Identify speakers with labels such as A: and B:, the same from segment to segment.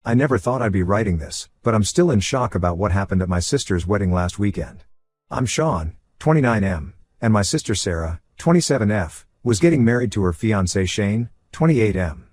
A: I never thought I'd be writing this, but I'm still in shock about what happened at my sister's wedding last weekend. I'm Sean, 29M, and my sister Sarah, 27F, was getting married to her fiancé Shane, 28M.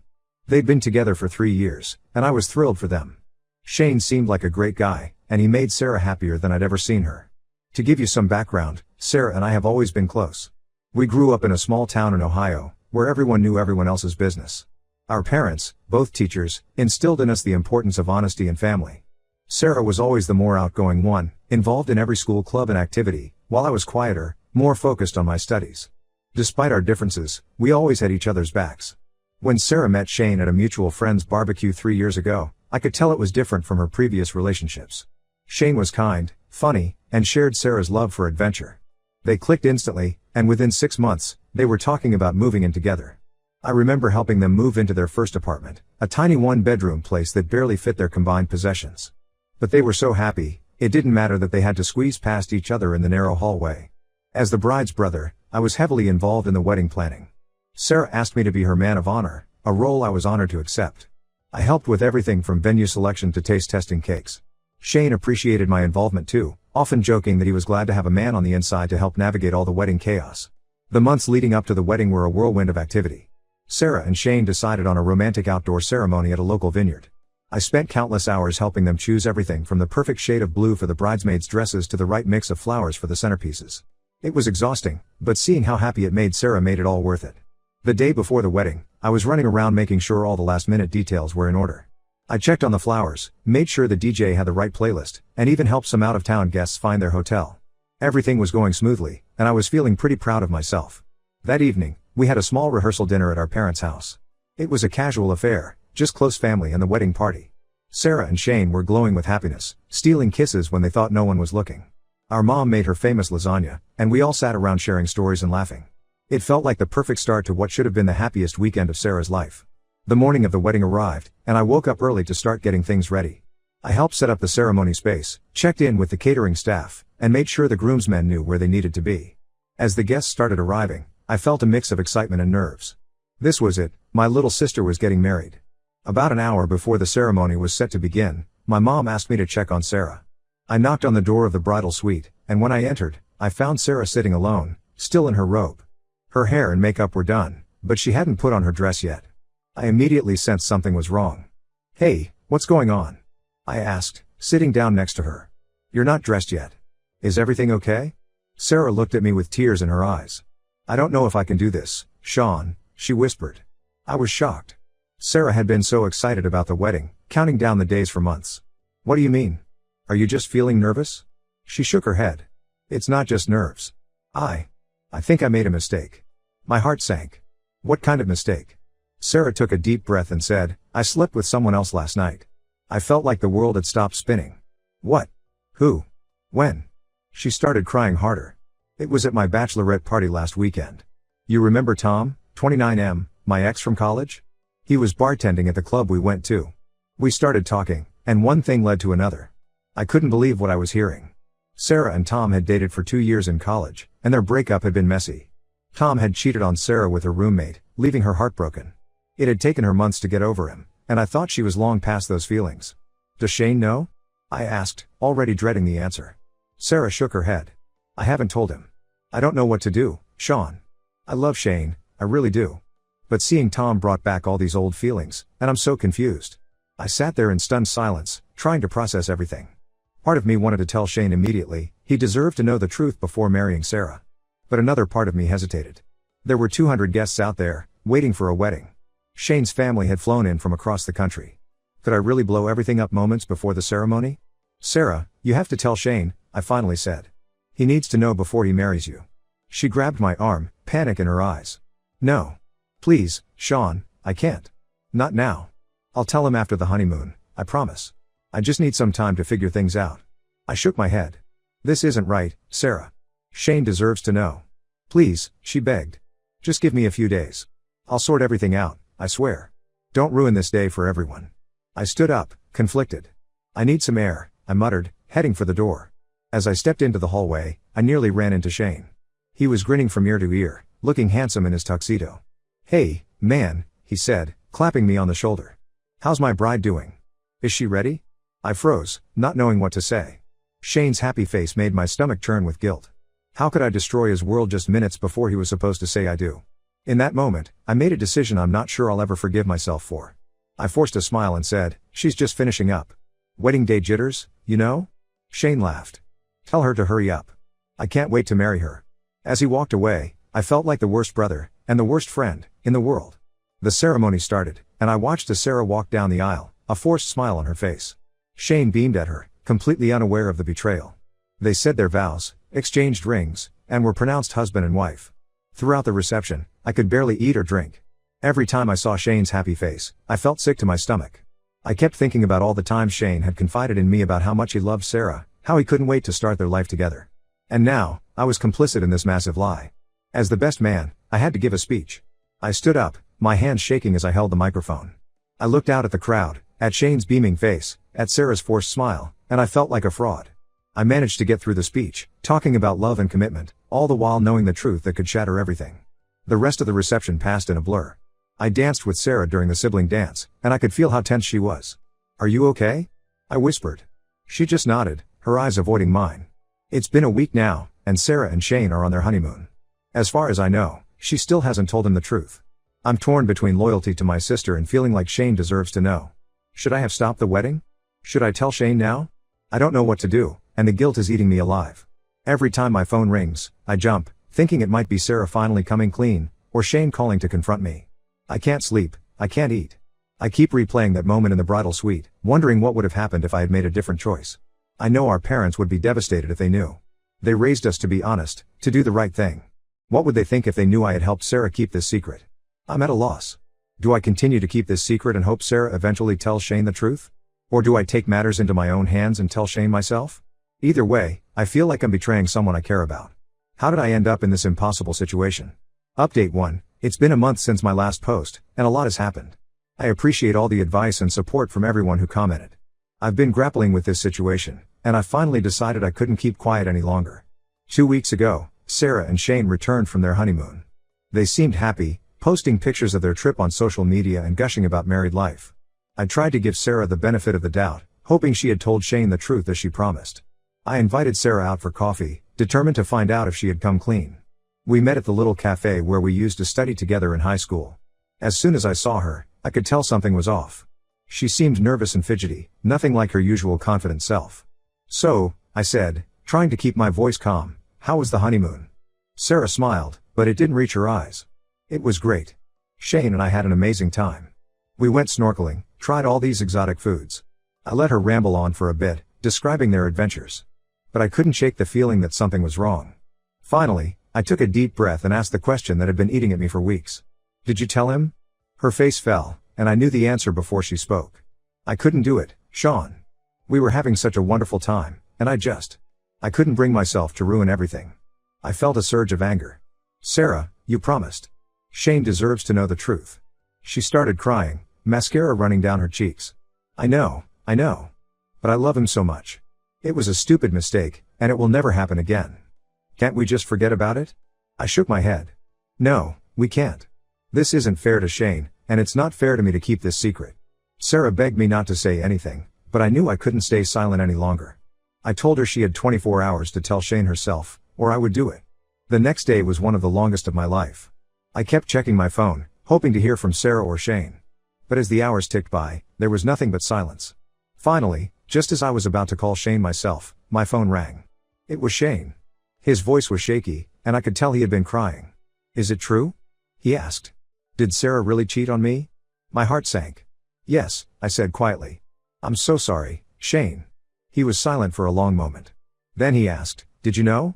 A: They'd been together for 3 years, and I was thrilled for them. Shane seemed like a great guy, and he made Sarah happier than I'd ever seen her. To give you some background, Sarah and I have always been close. We grew up in a small town in Ohio, where everyone knew everyone else's business. Our parents, both teachers, instilled in us the importance of honesty and family. Sarah was always the more outgoing one, involved in every school club and activity, while I was quieter, more focused on my studies. Despite our differences, we always had each other's backs. When Sarah met Shane at a mutual friend's barbecue 3 years ago, I could tell it was different from her previous relationships. Shane was kind, funny, and shared Sarah's love for adventure. They clicked instantly, and within 6 months, they were talking about moving in together. I remember helping them move into their first apartment, a tiny one-bedroom place that barely fit their combined possessions. But they were so happy, it didn't matter that they had to squeeze past each other in the narrow hallway. As the bride's brother, I was heavily involved in the wedding planning. Sarah asked me to be her man of honor, a role I was honored to accept. I helped with everything from venue selection to taste testing cakes. Shane appreciated my involvement too, often joking that he was glad to have a man on the inside to help navigate all the wedding chaos. The months leading up to the wedding were a whirlwind of activity. Sarah and Shane decided on a romantic outdoor ceremony at a local vineyard. I spent countless hours helping them choose everything from the perfect shade of blue for the bridesmaids' dresses to the right mix of flowers for the centerpieces. It was exhausting, but seeing how happy it made Sarah made it all worth it. The day before the wedding, I was running around making sure all the last-minute details were in order. I checked on the flowers, made sure the DJ had the right playlist, and even helped some out-of-town guests find their hotel. Everything was going smoothly, and I was feeling pretty proud of myself. That evening, we had a small rehearsal dinner at our parents' house. It was a casual affair, just close family and the wedding party. Sarah and Shane were glowing with happiness, stealing kisses when they thought no one was looking. Our mom made her famous lasagna, and we all sat around sharing stories and laughing. It felt like the perfect start to what should have been the happiest weekend of Sarah's life. The morning of the wedding arrived, and I woke up early to start getting things ready. I helped set up the ceremony space, checked in with the catering staff, and made sure the groomsmen knew where they needed to be. As the guests started arriving, I felt a mix of excitement and nerves. This was it, my little sister was getting married. About an hour before the ceremony was set to begin, my mom asked me to check on Sarah. I knocked on the door of the bridal suite, and when I entered, I found Sarah sitting alone, still in her robe. Her hair and makeup were done, but she hadn't put on her dress yet. I immediately sensed something was wrong. "Hey, what's going on?" I asked, sitting down next to her. "You're not dressed yet. Is everything okay?" Sarah looked at me with tears in her eyes. "I don't know if I can do this, Sean," she whispered. I was shocked. Sarah had been so excited about the wedding, counting down the days for months. "What do you mean? Are you just feeling nervous?" She shook her head. "It's not just nerves. I think I made a mistake." My heart sank. "What kind of mistake?" Sarah took a deep breath and said, "I slept with someone else last night." I felt like the world had stopped spinning. "What? Who? When?" She started crying harder. "It was at my bachelorette party last weekend. You remember Tom, 29M, my ex from college? He was bartending at the club we went to. We started talking, and one thing led to another. I couldn't believe what I was hearing. Sarah and Tom had dated for 2 years in college, and their breakup had been messy. Tom had cheated on Sarah with her roommate, leaving her heartbroken. It had taken her months to get over him, and I thought she was long past those feelings. "Does Shane know?" I asked, already dreading the answer. Sarah shook her head. "I haven't told him. I don't know what to do, Sean. I love Shane, I really do. But seeing Tom brought back all these old feelings, and I'm so confused." I sat there in stunned silence, trying to process everything. Part of me wanted to tell Shane immediately, he deserved to know the truth before marrying Sarah. But another part of me hesitated. There were 200 guests out there, waiting for a wedding. Shane's family had flown in from across the country. Could I really blow everything up moments before the ceremony? "Sarah, you have to tell Shane," I finally said. "He needs to know before he marries you." She grabbed my arm, panic in her eyes. "No. Please, Sean, I can't. Not now. I'll tell him after the honeymoon, I promise. I just need some time to figure things out." I shook my head. "This isn't right, Sarah. Shane deserves to know. Please," she begged. "Just give me a few days. I'll sort everything out, I swear. Don't ruin this day for everyone." I stood up, conflicted. "I need some air," I muttered, heading for the door. As I stepped into the hallway, I nearly ran into Shane. He was grinning from ear to ear, looking handsome in his tuxedo. "Hey, man," he said, clapping me on the shoulder. "How's my bride doing?" Is she ready? I froze, not knowing what to say. Shane's happy face made my stomach churn with guilt. How could I destroy his world just minutes before he was supposed to say I do? In that moment, I made a decision I'm not sure I'll ever forgive myself for. I forced a smile and said, she's just finishing up. Wedding day jitters, you know? Shane laughed. Tell her to hurry up. I can't wait to marry her. As he walked away, I felt like the worst brother, and the worst friend, in the world. The ceremony started, and I watched as Sarah walked down the aisle, a forced smile on her face. Shane beamed at her, completely unaware of the betrayal. They said their vows, exchanged rings, and were pronounced husband and wife. Throughout the reception, I could barely eat or drink. Every time I saw Shane's happy face, I felt sick to my stomach. I kept thinking about all the times Shane had confided in me about how much he loved Sarah, how he couldn't wait to start their life together. And now, I was complicit in this massive lie. As the best man, I had to give a speech. I stood up, my hands shaking as I held the microphone. I looked out at the crowd, at Shane's beaming face, at Sarah's forced smile, and I felt like a fraud. I managed to get through the speech, talking about love and commitment, all the while knowing the truth that could shatter everything. The rest of the reception passed in a blur. I danced with Sarah during the sibling dance, and I could feel how tense she was. Are you okay? I whispered. She just nodded, her eyes avoiding mine. It's been a week now, and Sarah and Shane are on their honeymoon. As far as I know, she still hasn't told him the truth. I'm torn between loyalty to my sister and feeling like Shane deserves to know. Should I have stopped the wedding? Should I tell Shane now? I don't know what to do, and the guilt is eating me alive. Every time my phone rings, I jump, thinking it might be Sarah finally coming clean, or Shane calling to confront me. I can't sleep, I can't eat. I keep replaying that moment in the bridal suite, wondering what would have happened if I had made a different choice. I know our parents would be devastated if they knew. They raised us to be honest, to do the right thing. What would they think if they knew I had helped Sarah keep this secret? I'm at a loss. Do I continue to keep this secret and hope Sarah eventually tells Shane the truth? Or do I take matters into my own hands and tell Shane myself? Either way, I feel like I'm betraying someone I care about. How did I end up in this impossible situation? Update 1. It's been a month since my last post, and a lot has happened. I appreciate all the advice and support from everyone who commented. I've been grappling with this situation, and I finally decided I couldn't keep quiet any longer. 2 weeks ago, Sarah and Shane returned from their honeymoon. They seemed happy, posting pictures of their trip on social media and gushing about married life. I tried to give Sarah the benefit of the doubt, hoping she had told Shane the truth as she promised. I invited Sarah out for coffee, determined to find out if she had come clean. We met at the little cafe where we used to study together in high school. As soon as I saw her, I could tell something was off. She seemed nervous and fidgety, nothing like her usual confident self. So, I said, trying to keep my voice calm, how was the honeymoon? Sarah smiled, but it didn't reach her eyes. It was great. Shane and I had an amazing time. We went snorkeling, tried all these exotic foods. I let her ramble on for a bit, describing their adventures. But I couldn't shake the feeling that something was wrong. Finally, I took a deep breath and asked the question that had been eating at me for weeks. Did you tell him? Her face fell, and I knew the answer before she spoke. I couldn't do it, Sean. We were having such a wonderful time, and I couldn't bring myself to ruin everything. I felt a surge of anger. Sarah, you promised. Shane deserves to know the truth. She started crying, mascara running down her cheeks. I know. But I love him so much. It was a stupid mistake, and it will never happen again. Can't we just forget about it? I shook my head. No, we can't. This isn't fair to Shane, and it's not fair to me to keep this secret. Sarah begged me not to say anything, but I knew I couldn't stay silent any longer. I told her she had 24 hours to tell Shane herself, or I would do it. The next day was one of the longest of my life. I kept checking my phone, hoping to hear from Sarah or Shane. But as the hours ticked by, there was nothing but silence. Finally, just as I was about to call Shane myself, my phone rang. It was Shane. His voice was shaky, and I could tell he had been crying. Is it true? He asked. Did Sarah really cheat on me? My heart sank. Yes, I said quietly. I'm so sorry, Shane. He was silent for a long moment. Then he asked, did you know?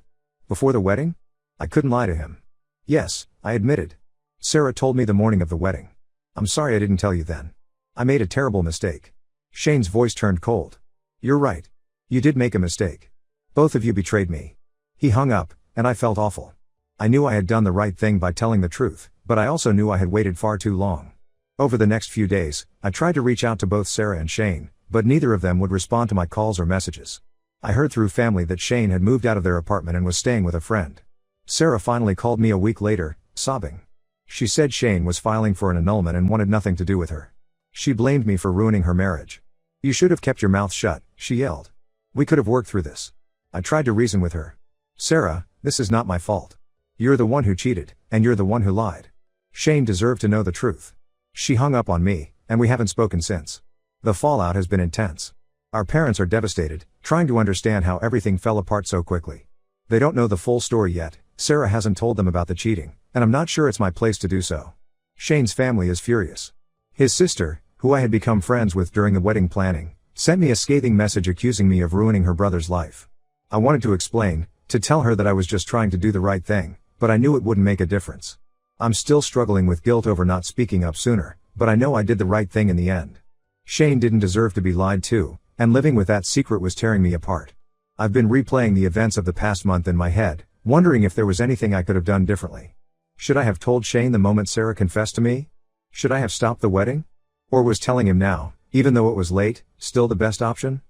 A: Before the wedding? I couldn't lie to him. Yes, I admitted. Sarah told me the morning of the wedding. I'm sorry I didn't tell you then. I made a terrible mistake. Shane's voice turned cold. You're right. You did make a mistake. Both of you betrayed me. He hung up, and I felt awful. I knew I had done the right thing by telling the truth, but I also knew I had waited far too long. Over the next few days, I tried to reach out to both Sarah and Shane, but neither of them would respond to my calls or messages. I heard through family that Shane had moved out of their apartment and was staying with a friend. Sarah finally called me a week later, sobbing. She said Shane was filing for an annulment and wanted nothing to do with her. She blamed me for ruining her marriage. You should have kept your mouth shut, she yelled. We could have worked through this. I tried to reason with her. Sarah, this is not my fault. You're the one who cheated, and you're the one who lied. Shane deserved to know the truth. She hung up on me, and we haven't spoken since. The fallout has been intense. Our parents are devastated, trying to understand how everything fell apart so quickly. They don't know the full story yet. Sarah hasn't told them about the cheating, and I'm not sure it's my place to do so. Shane's family is furious. His sister, who I had become friends with during the wedding planning, sent me a scathing message accusing me of ruining her brother's life. I wanted to explain, to tell her that I was just trying to do the right thing, but I knew it wouldn't make a difference. I'm still struggling with guilt over not speaking up sooner, but I know I did the right thing in the end. Shane didn't deserve to be lied to, and living with that secret was tearing me apart. I've been replaying the events of the past month in my head, wondering if there was anything I could have done differently. Should I have told Shane the moment Sarah confessed to me? Should I have stopped the wedding? Or was telling him now, even though it was late, still the best option?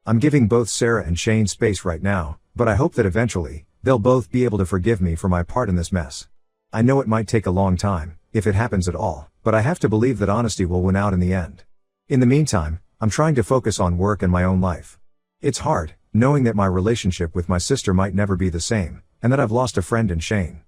A: I'm giving both Sarah and Shane space right now, but I hope that eventually, they'll both be able to forgive me for my part in this mess. I know it might take a long time, if it happens at all, but I have to believe that honesty will win out in the end. In the meantime, I'm trying to focus on work and my own life. It's hard, knowing that my relationship with my sister might never be the same, and that I've lost a friend in Shane.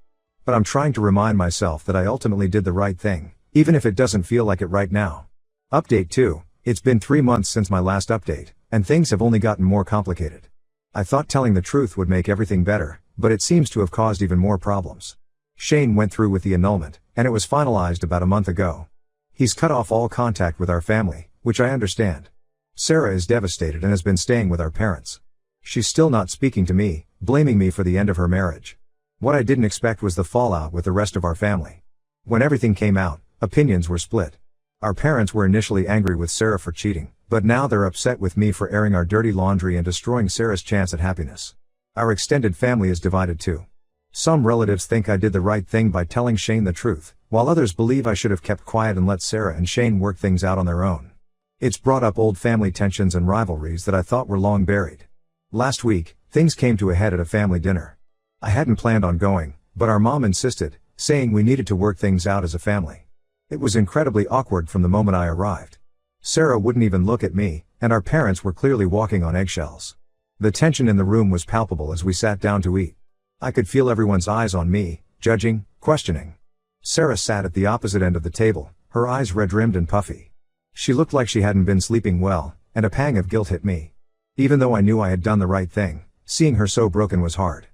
A: But I'm trying to remind myself that I ultimately did the right thing, even if it doesn't feel like it right now. Update 2. It's been 3 months since my last update, and things have only gotten more complicated. I thought telling the truth would make everything better, but it seems to have caused even more problems. Shane went through with the annulment, and it was finalized about a month ago. He's cut off all contact with our family, which I understand. Sarah is devastated and has been staying with our parents. She's still not speaking to me, blaming me for the end of her marriage. What I didn't expect was the fallout with the rest of our family. When everything came out, opinions were split. Our parents were initially angry with Sarah for cheating, but now they're upset with me for airing our dirty laundry and destroying Sarah's chance at happiness. Our extended family is divided too. Some relatives think I did the right thing by telling Shane the truth, while others believe I should have kept quiet and let Sarah and Shane work things out on their own. It's brought up old family tensions and rivalries that I thought were long buried. Last week, things came to a head at a family dinner. I hadn't planned on going, but our mom insisted, saying we needed to work things out as a family. It was incredibly awkward from the moment I arrived. Sarah wouldn't even look at me, and our parents were clearly walking on eggshells. The tension in the room was palpable as we sat down to eat. I could feel everyone's eyes on me, judging, questioning. Sarah sat at the opposite end of the table, her eyes red-rimmed and puffy. She looked like she hadn't been sleeping well, and a pang of guilt hit me. Even though I knew I had done the right thing, seeing her so broken was hard.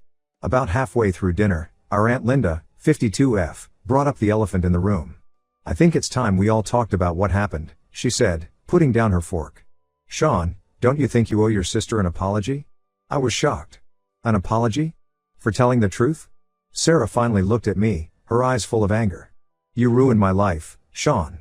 A: About halfway through dinner, our Aunt Linda, 52F, brought up the elephant in the room. I think it's time we all talked about what happened, she said, putting down her fork. Sean, don't you think you owe your sister an apology? I was shocked. An apology? For telling the truth? Sarah finally looked at me, her eyes full of anger. You ruined my life, Sean.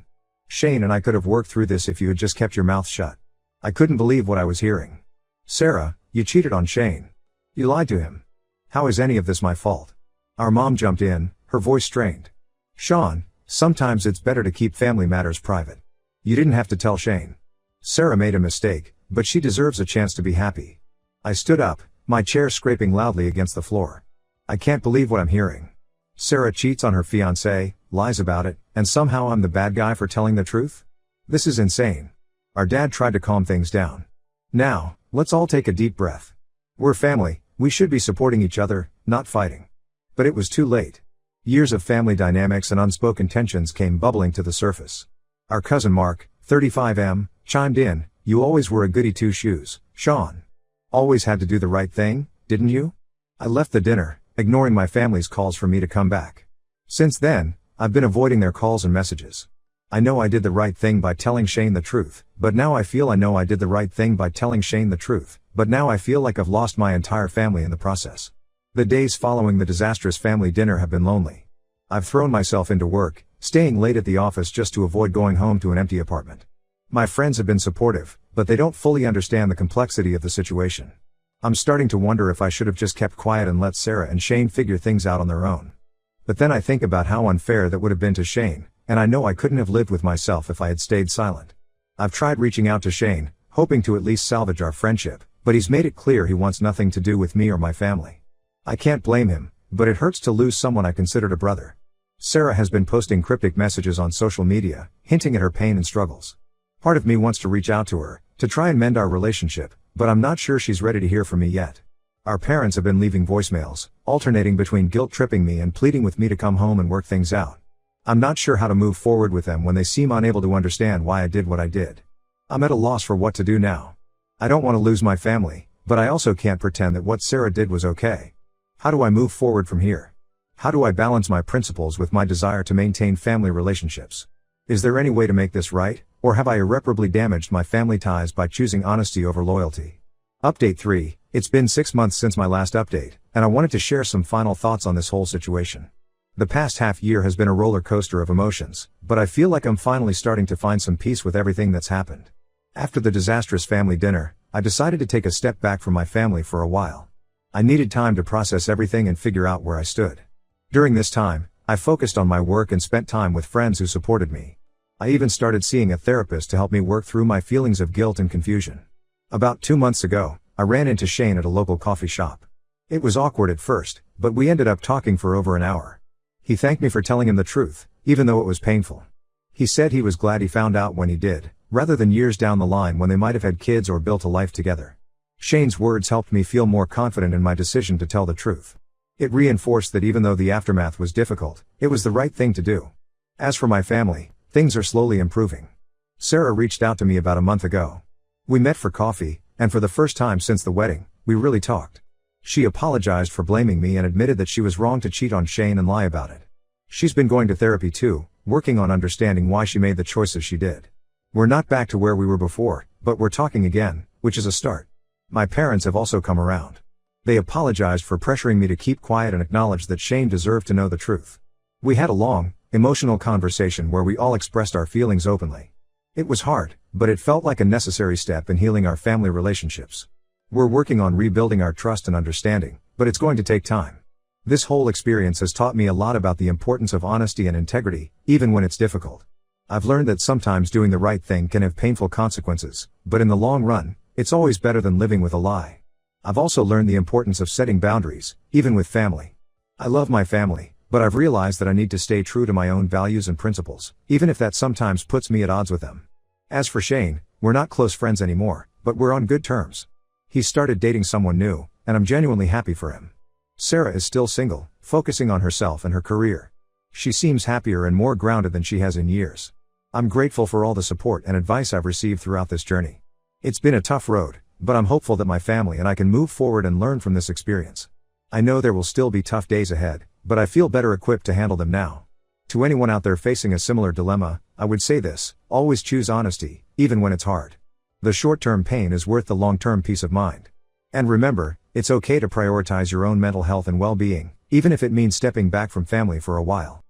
A: Shane and I could have worked through this if you had just kept your mouth shut. I couldn't believe what I was hearing. Sarah, you cheated on Shane. You lied to him. How is any of this my fault? Our mom jumped in, her voice strained. Sean, sometimes it's better to keep family matters private. You didn't have to tell Shane. Sarah made a mistake, but she deserves a chance to be happy. I stood up, my chair scraping loudly against the floor. I can't believe what I'm hearing. Sarah cheats on her fiancé, lies about it, and somehow I'm the bad guy for telling the truth? This is insane. Our dad tried to calm things down. Now, let's all take a deep breath. We're family, we should be supporting each other, not fighting. But it was too late. Years of family dynamics and unspoken tensions came bubbling to the surface. Our cousin Mark, 35M, chimed in, you always were a goody two-shoes, Sean. Always had to do the right thing, didn't you? I left the dinner, ignoring my family's calls for me to come back. Since then, I've been avoiding their calls and messages. I know I did the right thing by telling Shane the truth, but now I feel I know I did the right thing by telling Shane the truth, but now I feel like I've lost my entire family in the process. The days following the disastrous family dinner have been lonely. I've thrown myself into work, staying late at the office just to avoid going home to an empty apartment. My friends have been supportive, but they don't fully understand the complexity of the situation. I'm starting to wonder if I should have just kept quiet and let Sarah and Shane figure things out on their own. But then I think about how unfair that would have been to Shane, and I know I couldn't have lived with myself if I had stayed silent. I've tried reaching out to Shane, hoping to at least salvage our friendship, but he's made it clear he wants nothing to do with me or my family. I can't blame him, but it hurts to lose someone I considered a brother. Sarah has been posting cryptic messages on social media, hinting at her pain and struggles. Part of me wants to reach out to her, to try and mend our relationship, but I'm not sure she's ready to hear from me yet. Our parents have been leaving voicemails, alternating between guilt-tripping me and pleading with me to come home and work things out. I'm not sure how to move forward with them when they seem unable to understand why I did what I did. I'm at a loss for what to do now. I don't want to lose my family, but I also can't pretend that what Sarah did was okay. How do I move forward from here? How do I balance my principles with my desire to maintain family relationships? Is there any way to make this right, or have I irreparably damaged my family ties by choosing honesty over loyalty? Update 3. It's been 6 months since my last update, and I wanted to share some final thoughts on this whole situation. The past half year has been a roller coaster of emotions, but I feel like I'm finally starting to find some peace with everything that's happened. After the disastrous family dinner, I decided to take a step back from my family for a while. I needed time to process everything and figure out where I stood. During this time, I focused on my work and spent time with friends who supported me. I even started seeing a therapist to help me work through my feelings of guilt and confusion. About 2 months ago, I ran into Shane at a local coffee shop. It was awkward at first, but we ended up talking for over an hour. He thanked me for telling him the truth, even though it was painful. He said he was glad he found out when he did, rather than years down the line when they might have had kids or built a life together. Shane's words helped me feel more confident in my decision to tell the truth. It reinforced that even though the aftermath was difficult, it was the right thing to do. As for my family, things are slowly improving. Sarah reached out to me about a month ago. We met for coffee, and for the first time since the wedding, we really talked. She apologized for blaming me and admitted that she was wrong to cheat on Shane and lie about it. She's been going to therapy too, working on understanding why she made the choices she did. We're not back to where we were before, but we're talking again, which is a start. My parents have also come around. They apologized for pressuring me to keep quiet and acknowledged that Shane deserved to know the truth. We had a long, emotional conversation where we all expressed our feelings openly. It was hard, but it felt like a necessary step in healing our family relationships. We're working on rebuilding our trust and understanding, but it's going to take time. This whole experience has taught me a lot about the importance of honesty and integrity, even when it's difficult. I've learned that sometimes doing the right thing can have painful consequences, but in the long run, it's always better than living with a lie. I've also learned the importance of setting boundaries, even with family. I love my family, but I've realized that I need to stay true to my own values and principles, even if that sometimes puts me at odds with them. As for Shane, we're not close friends anymore, but we're on good terms. He's started dating someone new, and I'm genuinely happy for him. Sarah is still single, focusing on herself and her career. She seems happier and more grounded than she has in years. I'm grateful for all the support and advice I've received throughout this journey. It's been a tough road, but I'm hopeful that my family and I can move forward and learn from this experience. I know there will still be tough days ahead, but I feel better equipped to handle them now. To anyone out there facing a similar dilemma, I would say this: always choose honesty, even when it's hard. The short-term pain is worth the long-term peace of mind. And remember, it's okay to prioritize your own mental health and well-being, even if it means stepping back from family for a while.